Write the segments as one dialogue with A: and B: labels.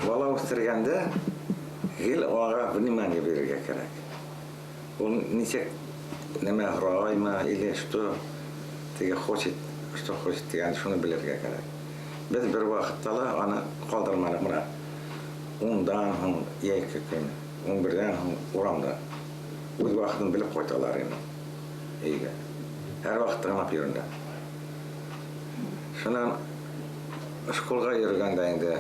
A: бала өстіргенде ел оға внимание беруге керек. Он ничек неме грай ма или что теге хочет, что хочет деген шуны билерге керек. Biz bir vaqtda аны калдырмадык мына 10-дан 2 күн, 11-ден урамда. Үз вакытын билип койдылар эми. Эйге. Һәр вакытта гына йөрүндә. Шунан школга йөргәндә инде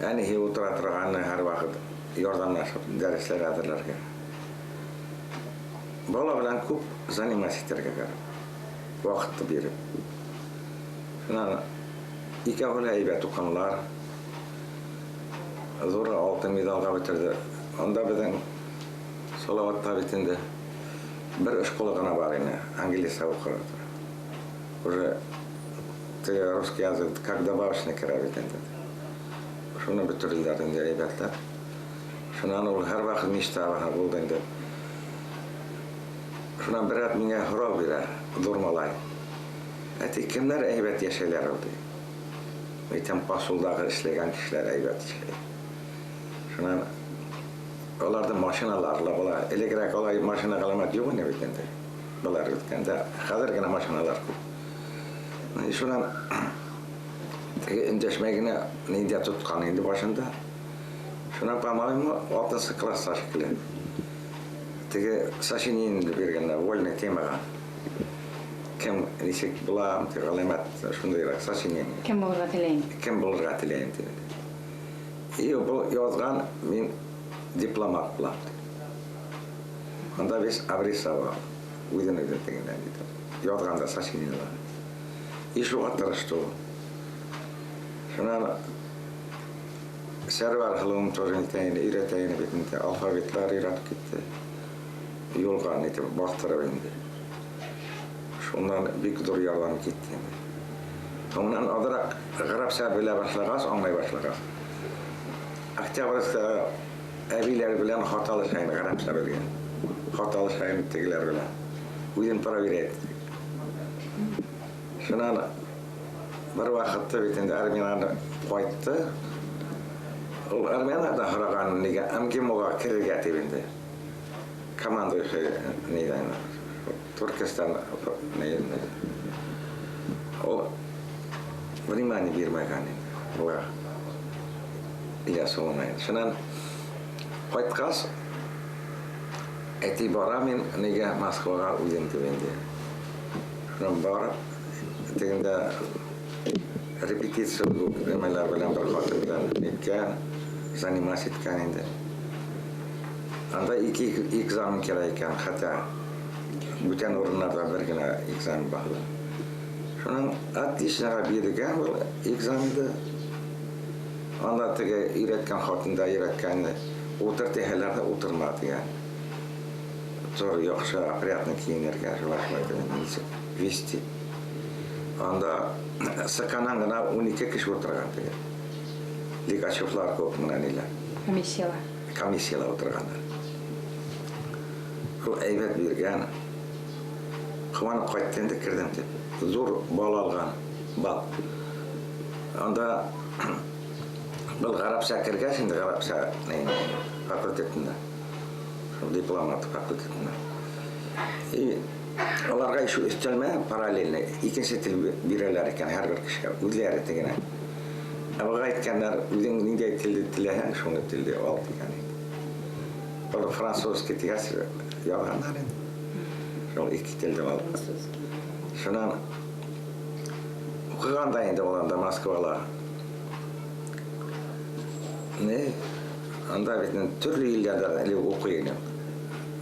A: әни һи утыра торганны һәр вакыт ярдәмләшеп дәресләр әзерләргә. Бала белән күп заниматься итәргә кирәк. Вакытты биреп. Шунан икәүле әйбәт укыганлар. Зур алтын медалга бетерде. Анда безнең Салаватта бит инде бер школа гына бар иде, английский укырды. Уже русский язык как добавочный керәбит инде. Шуны бетерделәр инде әйбәтләр. Шуннан ул һәр вакыт мечтага булды инде. Шуннан бер рәт миңа һорау бирә, Дурмалай. Әти кемнәр әйбәт яшәйләр ди? Әйтәм, посулдагы эшләгән кешеләр әйбәт яшәй. Шуннан Оларды машиналарла була. Элегрәк алай машина галамат юк ине бит инде. Булар үткәндә хәзер генә машиналар күп. Шуннан эндәшмәгенә нидә тоткан инде башында. Шуннан по-моему 6 класста шикелле. Теге сочинение бергәннәр, вольный темага. Кем ничек була, галамат шундыйрак сочинение.
B: Кем булырга теләйм?
A: Кем булырга теләйм диде. И бу язган мин дипломат булам. Анда без обрисовал. Уйден тегеннән диде. Язганда сочинениелар. И шуга тырыштым. Шуннан сервер хылым тоже өйрәтәйин бит инде. Алфавитлар өйрәтеп китте. Юлган итеп бактырып инде. Шуннан бик зур ярдәм китте. Шуннан адрак гарапча белә башлагас, аңлай башлагас. Октябрьскә әбиләр белән хаталы шәйне гарапча белгән. Хаталы шәйне тегеләр белән. Үзен проверять. Шуннан бер вакытта бит инде армияны кайтты. Ул армияда хараган нигә әмкимога киргә тибенде. Команда нидән Түркстан нидән. Ул внимание бирмәгән инде. Ул я соңыннан. Шуннан кайткас әти бара мин нигә Москвага үзем тибенде. Шуннан барып тегендә репетиция нәмәләр белән бер хатын белән иткән, заниматься иткән инде. Анда 2 экзамен кирәк икән, хәтта бүтән урыннарда бер генә экзамен бар. Шуннан отличныйга биргән ул экзаменда. Анда теге өйрәткән хатында өйрәткән утырты һәлләрдә утырмады дигән. Зур яхшы опрятный киенергә җаваплы вести. Анда саканан гына 12 кеше утырган теге. Лигачевлар күп менән илә. Комиссиялар утырганнар. Ул әйбәт биргән. Куанып кайттым кирдем дип. Зур бал алган. Бал. Анда был гарапча кергәч инде гарапча факультетында. Дипломат факультетында. И аларга шу өстәлмә параллельно икенче тел бирәләр икән һәр бер кешегә үзләре тегенә. Аларга әйткәннәр үзең нидә телде теләһәң шуны телде ал дигән. Ул французский тигәс яганнар инде. Шул ике телдә ал. Шуннан укыганда инде ул Москвала. Ne? Анда бит төрле илләрдә укый идем.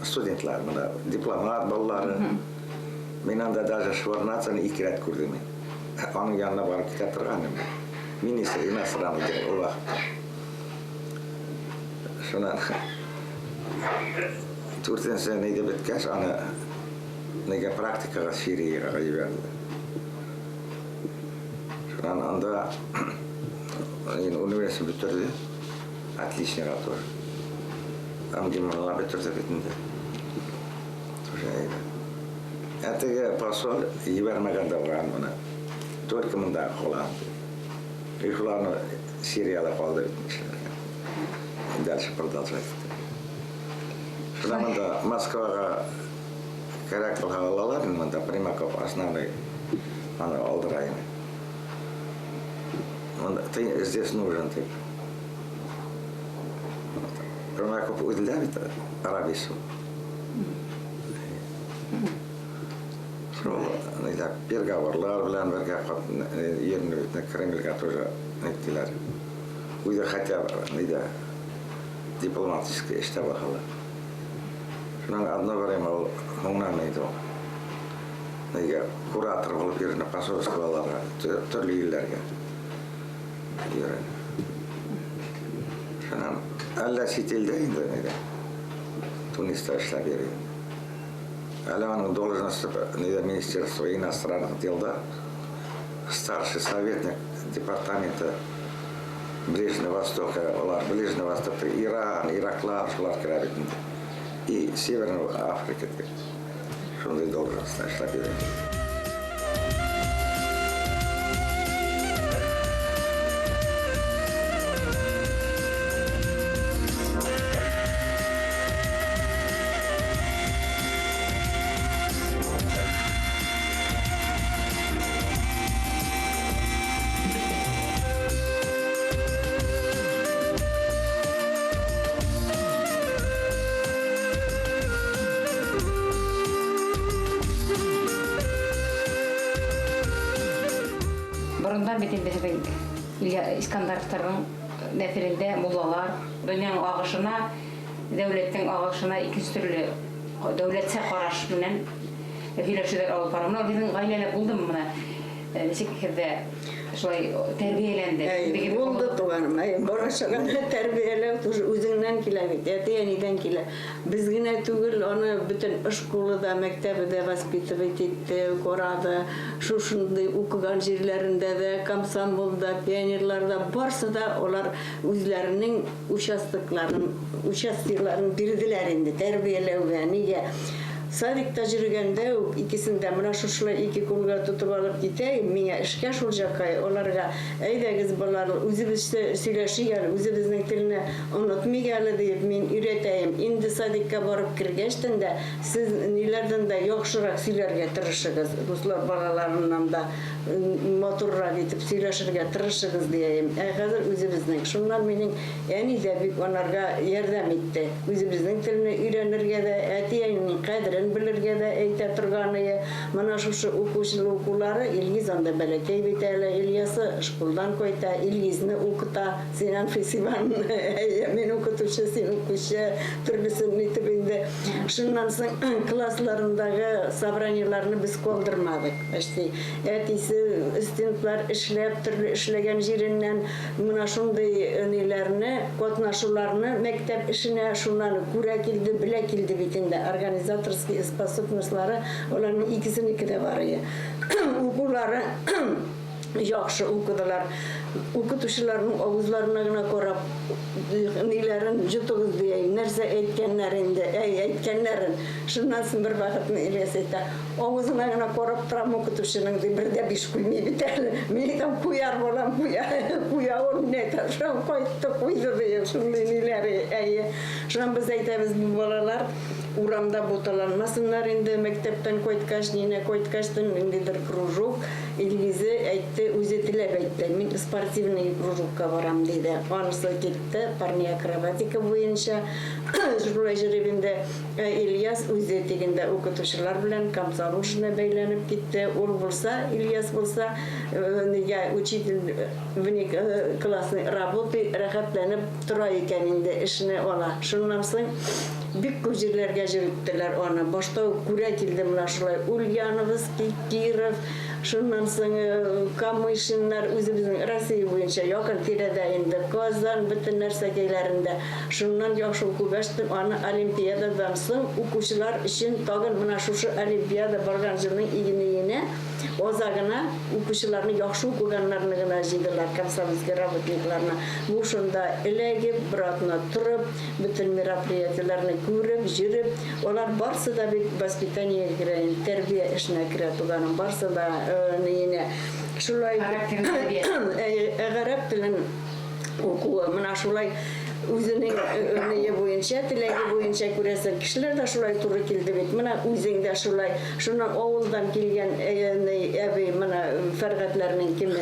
A: Студентлар, менә дипломат баллары. Мин анда даже Шварнацаны 2 рәт күрдем. Аның янына барып китә торганым. Министр иностранный ул вакытта. Шуннан Түркиясе нидә беткәч, аны нигә практикага Сириягә җибәрде. Шуннан анда университет бетерде. Отличный ратур. Амгимала бетерде бит инде. Әтеге посол ебәрмәгән дә булган моны. Только монда калган. И шуларны сериалы қалды bitmişler. Дальше продолжать. Шуламында Москваға керек қылға алалар, мында Примаков основной аны алдырайын. Ты здесь нужен, ты. Примаков уделяет Арабису. Переговорлар bilen yerini Кремльге тоже неттилер. Uyda хотя бы дипломатические işte bakalım. Şunun adına vereyim o ondan neydi o. Neyge kuratör olup yerine Pasovskalara türlü illerge. Yürüyen. Şunun alla sitilde indi neydi. Tunista işler veriyor. Алеван должность Министерства иностранных дел, да, старший советник департамента Ближнего Востока, Ближнего Востока, Иран, Ираклар, и Северной Африки, что он должность штабировать.
B: Burundan bizim İskandarovların nefirinde mullalar, dünyanın ağışına, devletin ağışına ikisi türlü devletse karşı bilen filosofiler alıp baramlar. Bizim aileyle buldum buna. Nesikirde şöyle terbiyelendi.
C: Buldu tuğanım. Boruşağın terbiyelev üzünden kilavit, yeniden kila. Biz yine tügül onu bütün şkolada, mektebide vaspitavit etti, korada, şuşunda okugan yerlerinde de, Komsomolda, pionirlarda varsa da onlar üzlerinin uçastıklarını bildilerinde terbiyelev ve niye. Sadikta жүргәндә икесендә менә шушылай ике кулга тотып алып китә, миңа эшкә шулҗакай, аларга әйдәгез балалар, үзебезчә сөйләшик, үзебезнең телне онытмыйк әле дип мин өйрәтәем. Инде садикка барып кергәчтән дә сез ниләрдән дә яхшырак сөйләргә тырышыгыз. Дуслар балаларыннан да матуррак итеп сөйләшергә тырышыгыз дием. Хәзер үзебезнең. Шуннан минем әни дә бик аларга ярдәм итте. Үзебезнең телне өйрәнергә дә, әтиянең кадерен bilirge de eğite turganıya mana şu okulları İlgiz anda belediye bitele İlyas'ı şkoldan koyta İlgiz'ni okuta Sinan Fesivan men okutuşu sen okuşu türlüsünün tipinde şundan sonra klaslarındaki sabranyalarını biz kaldırmadık işte etisi istinflar işlep türlü işlegen jerinden mana şunday önelerini kodnaşularını mektep işine şundan kura kildi bile kildi bitinde organizatorski способностьлары оларның икисенеке дә бар иде. Укулары яхшы укыдылар. Укытучыларның авызларына гына карап, ниләрен җутыгыз дигән нәрсә әйткәннәрен. Шуннан соң бер вакытны Ильяс әйтә, авызына гына карап торам укытучының бердә биш куймый бит әле. Мин әйтәм, куяр балам, куя ул нәтә. Шун кайтты куйды дигән шундый ниләр. Шуннан без әйтәбез, бу балалар урамда буталанмасыннар инде мәктәптән кайткачтан индидер кружок Илгизе әйтте, үзе теләп әйтте. Мин спортивный кружокка барам диде. Анысы китте, парня акробатика буенча. Шулай җырыбында Ильяс үзе тегендә укытучылар белән комсомолшына бәйләнеп китте. Ул булса, Ильяс булса, нигә учитель вник классный работы рәхәтләнеп тора икән инде эшне ала. Шуннан соң бик күп җирләргә җиттеләр аны. Башта күрә килде менә шулай Ульяновский, Киров, шуннан соң Камышиннар үзебезнең Россия буенча якын тирәдә инде Казан бөтен нәрсәләрендә. Шуннан яхшы укыгачтым аны олимпиададан соң укучылар өчен тагын менә шушы олимпиада барган җылның игенеенә озагына укучыларны яхшы укыганнарны гына җыйдылар комсомольский работникларны. Бу шунда эләгеп, братна турып, бөтен мероприятиеләрне күреп, җырып, алар барсы да бит воспитание керә, тәрбия эшенә керә туганын барсы да нене Şulay Arap tilin okuwa mana şulay özünün örneği boyunca, tilegi boyunca kuresen kişiler de şulay turu kildi bit. Mana özünde şulay, şundan oğuldan kilgen evi mana fergatlarının kimi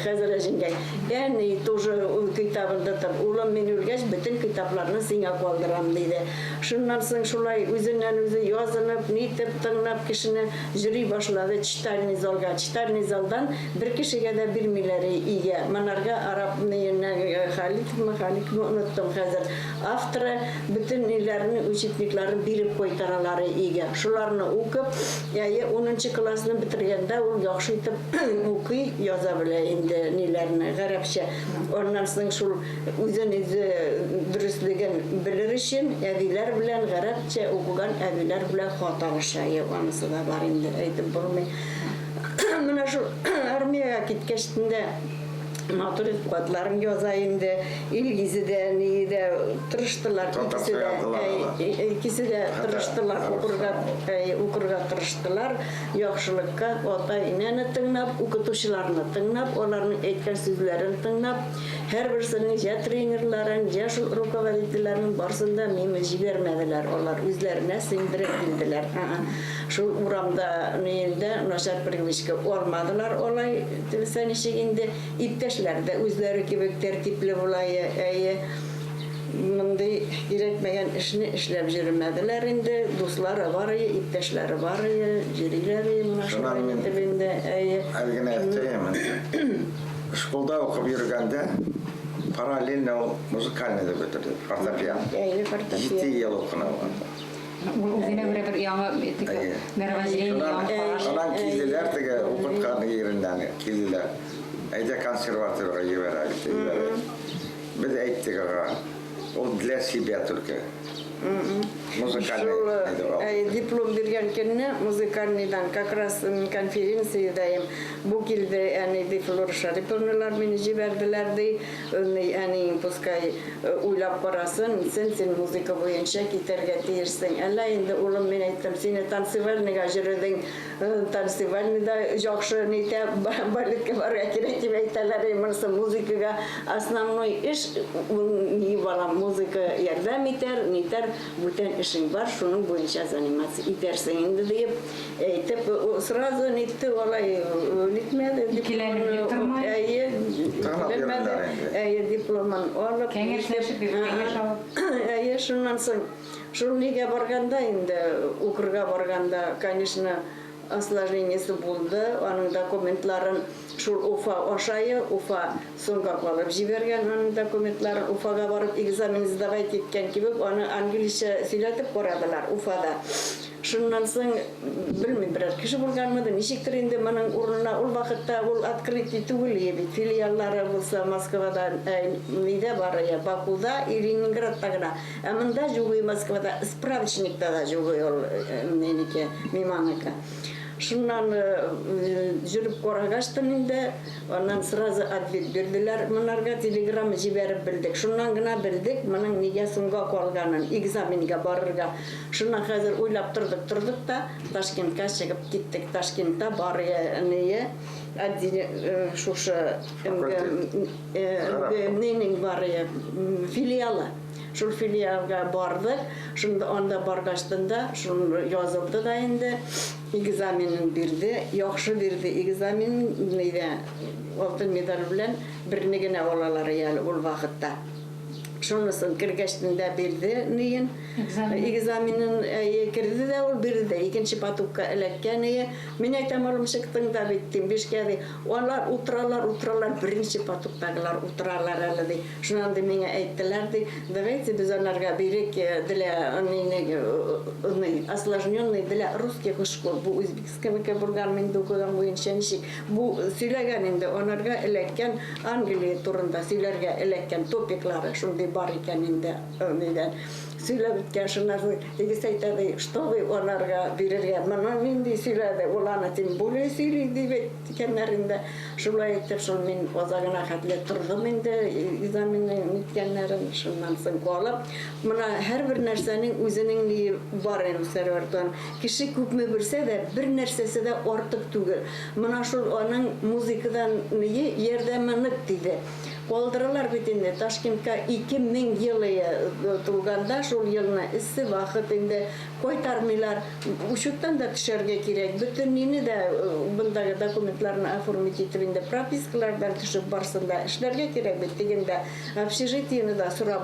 C: hazırlayınca. Yani тоже kitabında tabi ulan men ülgeç bütün kitaplarını singa kaldıram dedi. Şundan sonra şulay özünden özü yazılıp, nitip tınlap kişinin jüri başladı çitalni zalga. Çitalni zaldan bir kişiye de bir mileri iyi. Manarga Arap neyine Halik mi unuttum hazır. Aftra bütün illerini, uçitliklerini birip koytaraları iyi. Şularını okup, yani 10. klasını bitirgende o yaxşı itip okuy yazabilir indi nilerini Arapça. Ondan sonra şu özünü dürüstlüğün bilir için eviler bilen Arapça okugan eviler bilen hatalaşayı. Anısı da var indi. Aydım bunu. Buna şu armiyaya gitkeştinde Maturit kuatların yazayında ilgisi de niye de tırıştılar ikisi de tırıştılar ukurga tırıştılar yaxşılıkka ota inene tınlap ukutuşlarını tınlap onların etken sözlerini tınlap her birisinin ya trenerlerin ya şu rukovodителlerin barsında mimi jibermediler onlar üzerine sindirebildiler şu uramda neyinde naşar привычка olmadılar olay sen işinde ipteşlerde özleri gibi tertipli olayı bunday gerekmeyen işini işlep jirmediler indi dostları var ya ipteşleri var ya jirileri munaşırın dibinde
A: Ergene ettiğimin şkolda okup yürügende paralel müzikalini de götürdü. Fortepiyan. 7 yıl okuna vardı.
B: Uzine göre bir yana merhaba
A: Ondan kildiler de okutkanı yerinden kildiler. Ayda konservatörü yiveraydı. Biz ettik ağa. O diler Sibya Türkiye.
C: Diplom bergenkenне музыкальныйдан как раз конференциядайым бу килде yani дифлор шарипонлар мени жибердилер ди yani пускай уйлап карасын сен музыка боюнча китерге тиерсең әллә инде улым мен әйттем сине танцевальныйга жүрүдүң танцевальныйда жакшы нейте балетке барга керек дип әйтәләр монысы музыкага основной эш ни балам музыка ярдәм итәр бүтән işin var, şunun boyunca заниматься edersen indi deyip tep sırada nitti olay nitmedi
B: İkilenip yutturmayı
C: diploman alıp
B: kengeşleşip bir kengeş alıp
C: şundan sonra şu nige barganda indi Ukurga barganda конечно осложнениесі болды, оның документларын шул Уфа ошайы, Уфа соңға қалып жіберген, оның документларын Уфаға барып экзамен сдавать еткен кебіп, оны английше сөйлетіп қорадылар Уфада. Шуннан соң білмеймін, біраз кіші болғанмыды, нешіктір енді мұның орнына ол вақытта ол открытий түгіл еді. Филиаллары болса Москвада неде бар, Бакуда и Ленинградта ғана. Әмінда жүгі Москвада, справочникта да жүгі ол менеке, миманыка. Şundan жүріп қорағаштым енді, ondan сразу ответ берділер, мұнарға телеграммы жіберіп білдік. Шуннан ғына білдік, мұның неге соңға қолғанын, экзаменге барырға. Шуннан қазір ойлап тұрдық та, Ташкентқа шығып кеттік. Ташкентта бар нее, шушы ненің бар филиалы. Шул филиалга бардык, шунда анда баргаштында, шун язылды да инде, экзаменин бирди, яхшы бирди экзамен, алтын медаль белән берне генә алалар яли ул вакытта. Шунысын киргәштендә бирде, нигән экзаменин кирде дә ул бирде, икенче потокка эләккән иде. Мин әйтәм, улым чыктың да биттем, бишкәде. Алар утыралар, беренче потоктагылар утыралар әле ди. Шуннан да миңа әйттеләр ди, давайте без аларга бирик для осложненный для русских школ. Бу үзбекскә булган мин докудан буенча ничек. Бу сөйләгән инде аларга эләккән Англия турында сөйләргә эләккән топиклары шундый бар икән инде нидән сөйләп беткән шуннан тегесе әйтәде, что вы аларга бирергә, моны нинди сөйләде, ул аны тем более сөйли дип әйткәннәр инде. Шулай итеп, шул мин азагына хәтле тордым инде, изаминен иткәннәрен шуннан соң алып. Моны һәрбер нәрсәнең үзенең ни бар Сәрвәрдан. Кеше күпме белсә дә, бер нәрсәсе дә артык түгел. Моны шул аның музыкадан ярдәме нык диде. Калдыралар бит инде Ташкентка 2000 елы тулганда шул елны иссе вакыт инде кайтармыйлар. Учеттан да төшәргә кирәк. Бөтен нине дә бундагы документларны оформить итеп инде пропискалардан төшеп барсын да эшләргә кирәк бит дигәндә общежитиене да сорап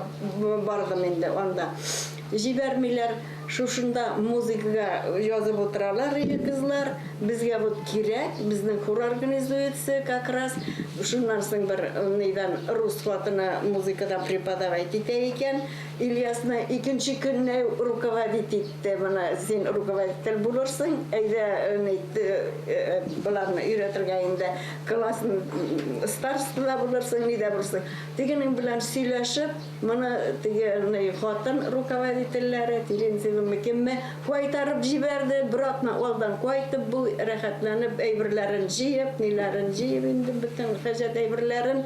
C: бардым инде анда. Җибәрмиләр. Шушында музыкага язып утыралар кызлар. Безгә вот кирәк, безнең хор организуется как раз. Шуннан соң бер нидән рус хатына музыкадан преподавать итә икән. Ильясны икенче көнне руководить итте. Моны син руководитель булырсың. Әйдә буларны өйрәтергә инде классны староста булырсың, нидә булырсың. Тегенең белән сөйләшеп, моны теге хатын руководительләре Кемме кайтарып җибәрде, биракны алдан кайтып бу рәхәтләнеп әйберләрен җыеп, ниләрен җыеп инде бөтен хаҗат әйберләрен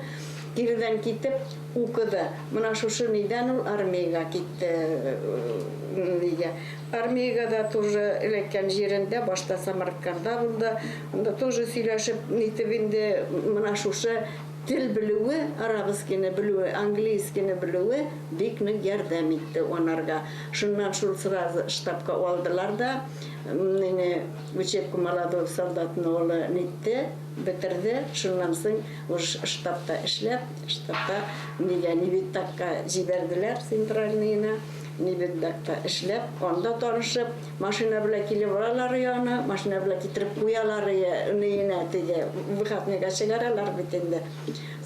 C: кирдән китеп укыды. Менә шушы нидән ул армиягә китте. Армиягә да тоже элеккән җирендә башта Самаркандда булды. Анда тоже сөйләшеп нитеп инде менә шушы тел белүе, арабскины белүе, английскины белүе бик нык ярдәм итте онарга. Шуннан шул сразу штабка алдылар да, менә учебку молодой солдатны олы нитте, бетерде. Шуннан соң уж штабта эшләп, штабта Нибеттакка җибәрделәр центральныйна. Нибеттакта эшләп, анда танышып, машина белән килеп алалар яна, машина белән китереп куялар нигенә теге выходныйга чыгаралар бит инде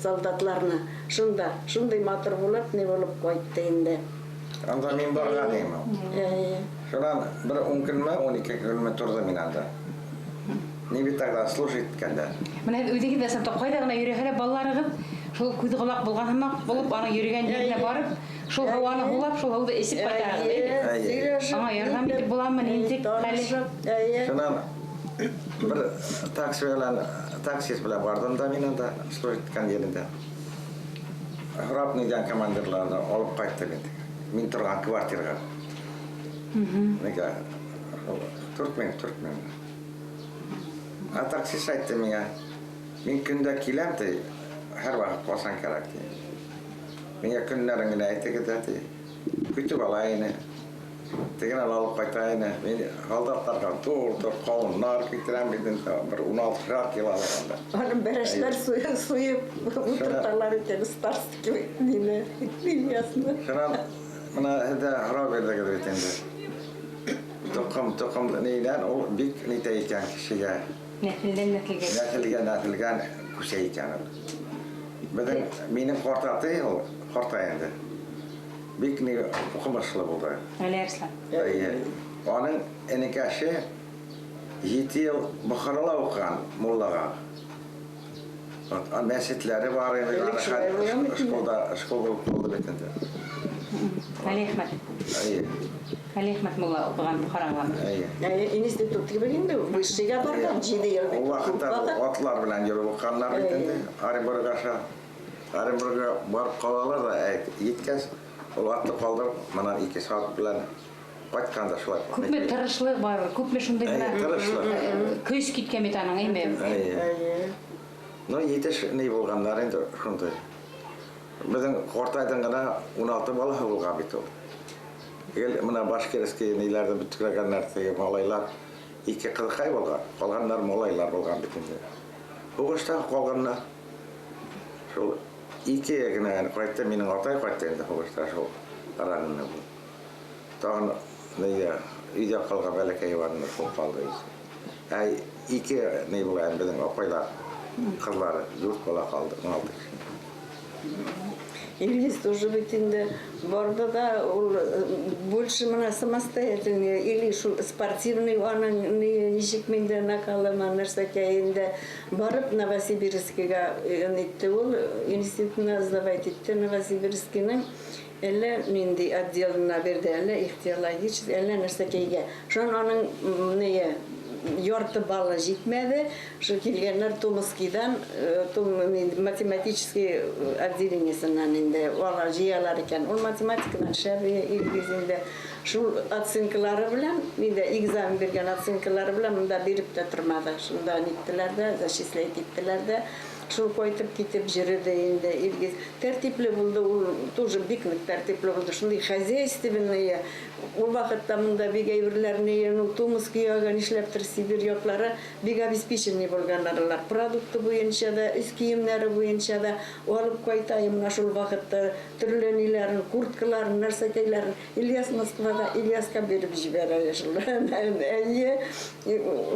C: солдатларны. Шунда, шундай матур булып, ни булып кайтты инде.
A: Анда мин барган идем. Шуннан бер 10 көнме, 12 көнме тордым мин анда. Нибеттакта служить иткәндә.
B: Менә үдеге дә сатып кайда гына йөрәһәләр балаларыгыз, шул күз кулак булган һәммәк булып, аны йөргән җиренә барып, шул һаваны булап, шул һавада эсеп кайтарыгыз. Аңа ярдәм итеп буламы, нинди хәле?
A: Шуннан бер таксист белән бардым да мин анда служить иткән yerендә. Храпныйдан командирларны алып кайттым инде. Мин торган квартирага. Нигә? Түркмен. А таксист әйтте миңа, мин көндә киләм ди, һәр вакыт калсаң кирәк ди. Миңа көннәрен генә әйтегез ди. Көтүп алайны. Тегенә алып кайтайны. Мин халдатларга тур калыннар китерәм биден бер 16 кило алганда.
C: Аны берәшләр суеп утырталар икән старстки дине. Ясно.
A: Шуннан менә һәдә харап бирдегез бит инде. Тоқым нидән ул бик нитә икән кешегә. Нәселгән күсә икән. Безнең минем картаты ул карта инде. Бик ни укымышлы булды.
B: Әләрсләр.
A: Аның энекәше 7 ел Бохарала укыган муллага. Мәсетләре бар иде, школа булды бит инде.
B: Әлихмәт мулла укыган Бохарага.
C: Институт кибегендә вышыга барган 7 ел.
A: Ул вакытта атлар белән йөреп укыганнар бит инде. Оренбургга барып калалар да җиткәч, ул атты калдырып, менә 2 саат белән кайтканда шулай.
B: Күпме тырышлык бар, күпме шундый гына көч киткән бит аның әйме.
A: Ну, җитеш ни булганнар инде шундай. Безнең картайдан гына 16 бала булган бит ул. Менә башкирский ниләрдә бөтергәннәр теге малайлар 2 кызыкай булган, калганнар малайлар булган бит инде. Хугышта калганнар. Шул 2 генә кайтты, минем атай кайтты инде хугышта шул аранны бу. Тагын нигә өйдә калган бәләкәй варны шул калды. 2 ни булган безнең апайлар, кызлары 4 бала калды, 16 кеше.
C: Ильис тоже битинде барда да больше мына самостоятельный или спортивный анын ничек менде накалама нәрсәкә инде барып Новосибирскига нитте ул институтына сдавать итте Новосибирскиның әллә нинди отделына берде әллә ихтиологический әллә нәрсәкәйгә шуның аның ние Йорты баллы җитмәде. Шу килгәннәр Томскидан, математический отделениесеннән инде алар җыялар икән. Ул математикадан шәбе илгизендә шул оценкалары белән, инде экзамен биргән оценкалары белән монда биреп тә тормады. Шунда ниттеләр дә, зачислять иттеләр дә. Шул кайтып китеп җирде инде илгиз. Тәртипле булды, ул тоже бик нык тәртипле булды. Шундый хозяйственные ул вакытта монда бик әйберләрне, Томскига нишләптер Сибирь яклары бик обеспеченный булганнар. Продукты буенча да, үз киемнәре буенча да алып кайтайым менә шул вакытта төрле ниләрен, курткаларын, нәрсәкәйләрен Ильяс Москвада Ильяска биреп җибәрә шул. Әйе,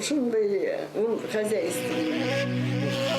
C: шундый ул хозяйственный.